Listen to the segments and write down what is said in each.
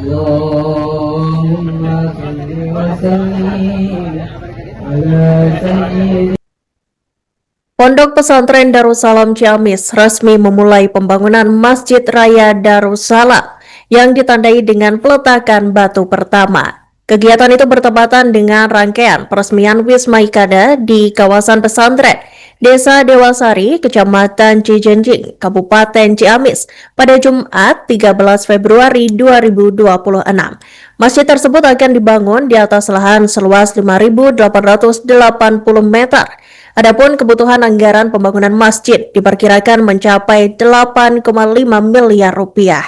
Allahumma salli wa sallim ala sayyidina. Pondok Pesantren Darussalam Ciamis resmi memulai pembangunan Masjid Raya Darussalam yang ditandai dengan peletakan batu pertama. Kegiatan itu bertepatan dengan rangkaian peresmian Wisma Ikada di kawasan pesantren Desa Dewasari, Kecamatan Cijenjing, Kabupaten Ciamis pada Jumat 13 Februari 2026. Masjid tersebut akan dibangun di atas lahan seluas 5.880 meter. Adapun kebutuhan anggaran pembangunan masjid diperkirakan mencapai 8,5 miliar rupiah.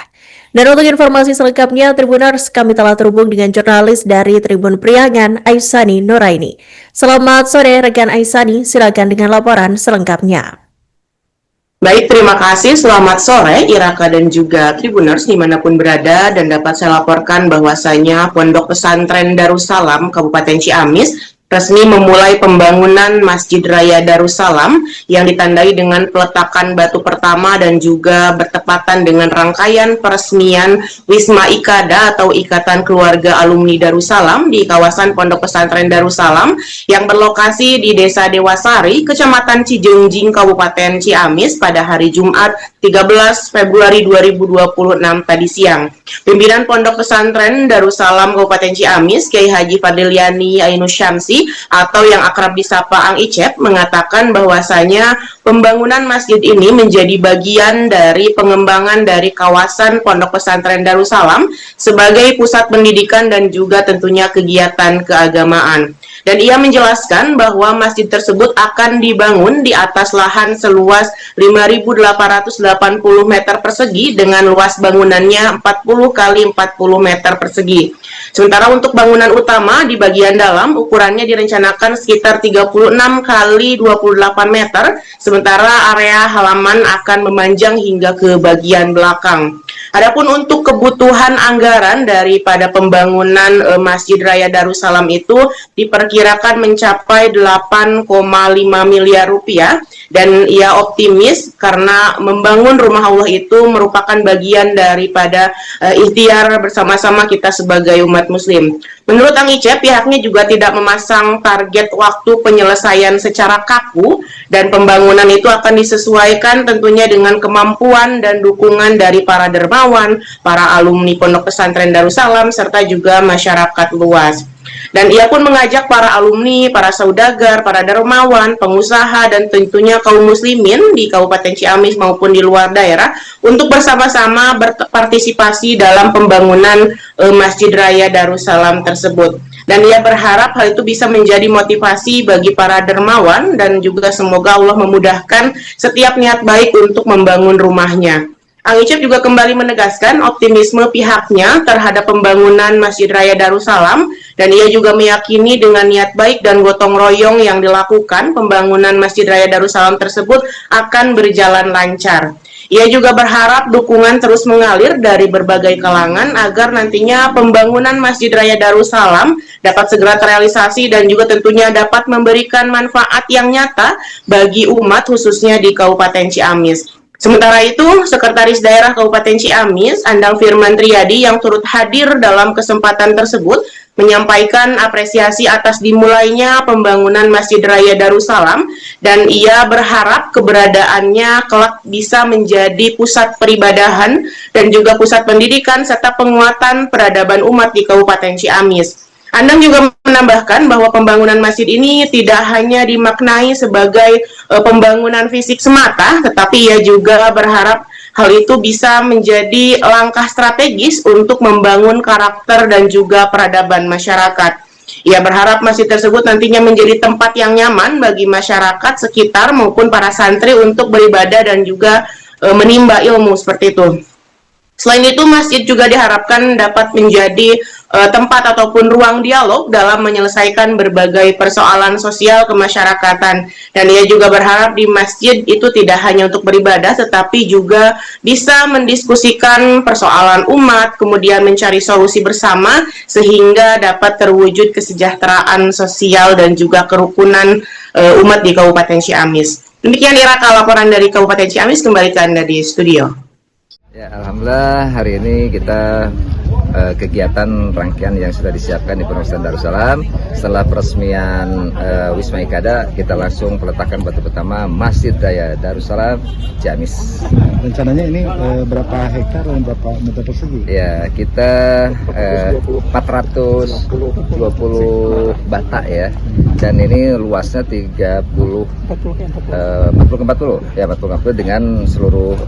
Dan untuk informasi selengkapnya, Tribuners, kami telah terhubung dengan jurnalis dari Tribun Priangan, Aisani Nuraini. Selamat sore, rekan Aisani. Silakan dengan laporan selengkapnya. Baik, terima kasih. Selamat sore, Iraka dan juga Tribuners dimanapun berada, dan dapat saya laporkan bahwasanya Pondok Pesantren Darussalam Kabupaten Ciamis resmi memulai pembangunan Masjid Raya Darussalam yang ditandai dengan peletakan batu pertama dan juga bertepatan dengan rangkaian peresmian Wisma Ikada atau Ikatan Keluarga Alumni Darussalam di kawasan Pondok Pesantren Darussalam yang berlokasi di Desa Dewasari, Kecamatan Cijenjing, Kabupaten Ciamis pada hari Jumat 13 Februari 2026 tadi siang. Pimpinan Pondok Pesantren Darussalam Kabupaten Ciamis, Kiai Haji Fadliani Ainus Syamsi atau yang akrab disapa Ang Icep, mengatakan bahwasanya pembangunan masjid ini menjadi bagian dari pengembangan dari kawasan Pondok Pesantren Darussalam sebagai pusat pendidikan dan juga tentunya kegiatan keagamaan. Dan ia menjelaskan bahwa masjid tersebut akan dibangun di atas lahan seluas 5.880 meter persegi dengan luas bangunannya 40 kali 40 meter persegi. Sementara untuk bangunan utama di bagian dalam ukurannya direncanakan sekitar 36 kali 28 meter, sementara area halaman akan memanjang hingga ke bagian belakang. Adapun untuk kebutuhan anggaran daripada pembangunan Masjid Raya Darussalam itu diperkirakan mencapai 8,5 miliar rupiah, dan ia optimis karena membangun rumah Allah itu merupakan bagian daripada ikhtiar bersama-sama kita sebagai umat muslim. Menurut Ang Icep, pihaknya juga tidak memasang target waktu penyelesaian secara kaku, dan pembangunan itu akan disesuaikan tentunya dengan kemampuan dan dukungan dari para dermawan, para alumni Pondok Pesantren Darussalam, serta juga masyarakat luas. Dan ia pun mengajak para alumni, para saudagar, para dermawan, pengusaha, dan tentunya kaum muslimin di Kabupaten Ciamis maupun di luar daerah untuk bersama-sama berpartisipasi dalam pembangunan Masjid Raya Darussalam tersebut. Dan ia berharap hal itu bisa menjadi motivasi bagi para dermawan, dan juga semoga Allah memudahkan setiap niat baik untuk membangun rumahnya. Ang Icep juga kembali menegaskan optimisme pihaknya terhadap pembangunan Masjid Raya Darussalam, dan ia juga meyakini dengan niat baik dan gotong royong yang dilakukan, pembangunan Masjid Raya Darussalam tersebut akan berjalan lancar. Ia juga berharap dukungan terus mengalir dari berbagai kalangan agar nantinya pembangunan Masjid Raya Darussalam dapat segera terrealisasi dan juga tentunya dapat memberikan manfaat yang nyata bagi umat khususnya di Kabupaten Ciamis. Sementara itu, Sekretaris Daerah Kabupaten Ciamis, Andang Firman Triyadi, yang turut hadir dalam kesempatan tersebut, menyampaikan apresiasi atas dimulainya pembangunan Masjid Raya Darussalam, dan ia berharap keberadaannya kelak bisa menjadi pusat peribadahan dan juga pusat pendidikan serta penguatan peradaban umat di Kabupaten Ciamis. Andang juga menambahkan bahwa pembangunan masjid ini tidak hanya dimaknai sebagai pembangunan fisik semata, tetapi ia juga berharap hal itu bisa menjadi langkah strategis untuk membangun karakter dan juga peradaban masyarakat. Ia berharap masjid tersebut nantinya menjadi tempat yang nyaman bagi masyarakat sekitar maupun para santri untuk beribadah dan juga menimba ilmu seperti itu. Selain itu, masjid juga diharapkan dapat menjadi tempat ataupun ruang dialog dalam menyelesaikan berbagai persoalan sosial kemasyarakatan. Dan ia juga berharap di masjid itu tidak hanya untuk beribadah, tetapi juga bisa mendiskusikan persoalan umat, kemudian mencari solusi bersama, sehingga dapat terwujud kesejahteraan sosial dan juga kerukunan umat di Kabupaten Ciamis. Demikian Iraka, laporan dari Kabupaten Ciamis, kembali ke Anda di studio. Ya, alhamdulillah hari ini kita kegiatan rangkaian yang sudah disiapkan di Pondok Pesantren Darussalam. Setelah peresmian Wisma Ikada, kita langsung peletakan batu pertama Masjid Raya Darussalam Ciamis. Rencananya ini berapa hektar dan berapa meter persegi? Ya, kita 420 bata ya, dan ini luasnya 40 dengan seluruh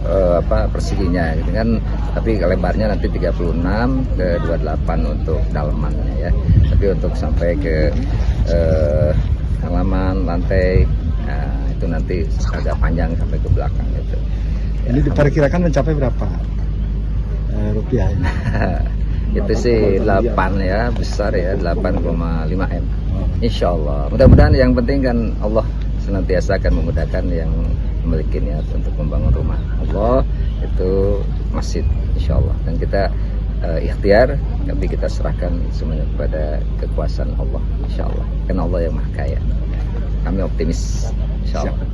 perseginya gitu kan, tapi lebarnya nanti 36 ke 28 untuk dalamannya ya, tapi untuk sampai ke halaman lantai itu nanti agak panjang sampai ke belakang gitu. Ini diperkirakan mencapai berapa rupiah ini? Itu sih 8 ya, besar ya, 8,5 M. Insya Allah. Mudah-mudahan yang penting kan Allah senantiasa akan memudahkan yang memiliki niat untuk membangun rumah Allah itu masjid, insya Allah. Dan kita ikhtiar, tapi kita serahkan semuanya kepada kekuasaan Allah, insya Allah. Karena Allah yang Maha Kaya. Kami optimis, insya Allah.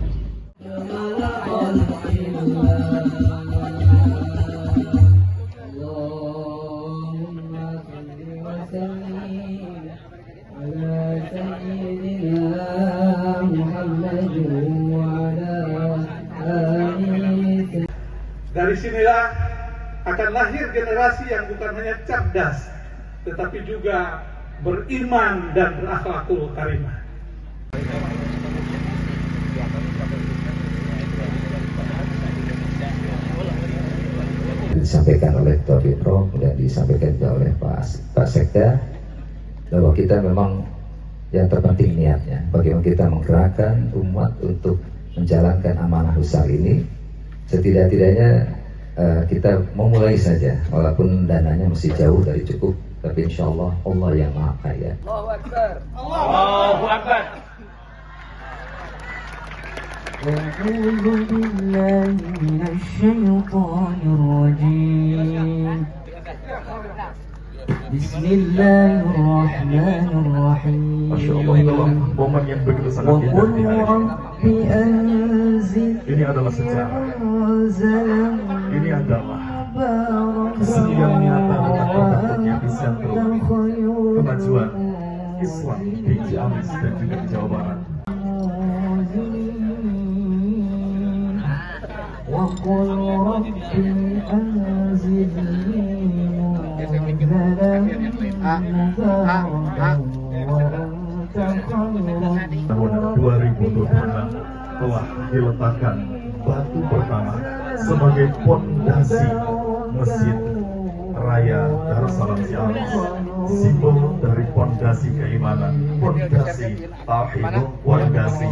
Dari sinilah akan lahir generasi yang bukan hanya cerdas, tetapi juga beriman dan berakhlakul karimah. Disampaikan oleh Ketua Bidro, kemudian disampaikan juga oleh Pak Sekda, bahwa kita memang yang terpenting niatnya, bagaimana kita menggerakkan umat untuk menjalankan amanah besar ini. Setidak-tidaknya kita memulai saja, walaupun dananya masih jauh dari cukup, tapi insya Allah Allah yang Maha Kaya. Allahu Akbar. Allahu Akbar. أعوذ بالله من الشيطان الرجيم بسم الله الرحمن الرحيم وقل رب أنزل Ini adalah sejarah. Ini adalah kesenian nyata tentang terbentuknya Epicentrum kemajuan Islam di Ciamis dan juga di Jawa Barat. وقل رب أنزلني منزلا مباركا وأنت خير Tahun 2026 telah diletakkan batu pertama sebagai pondasi Masjid Raya Darussalam Ciamis, simbol dari pondasi keimanan, pondasi tauhid, pondasi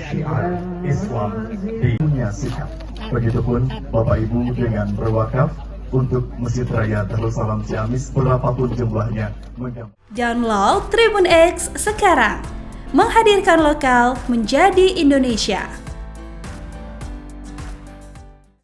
syiar Islam di dunia sikap. Begitupun Bapak Ibu dengan berwakaf untuk Masjid Raya Darussalam Ciamis berapapun jumlahnya. Download Tribun X sekarang, menghadirkan lokal menjadi Indonesia.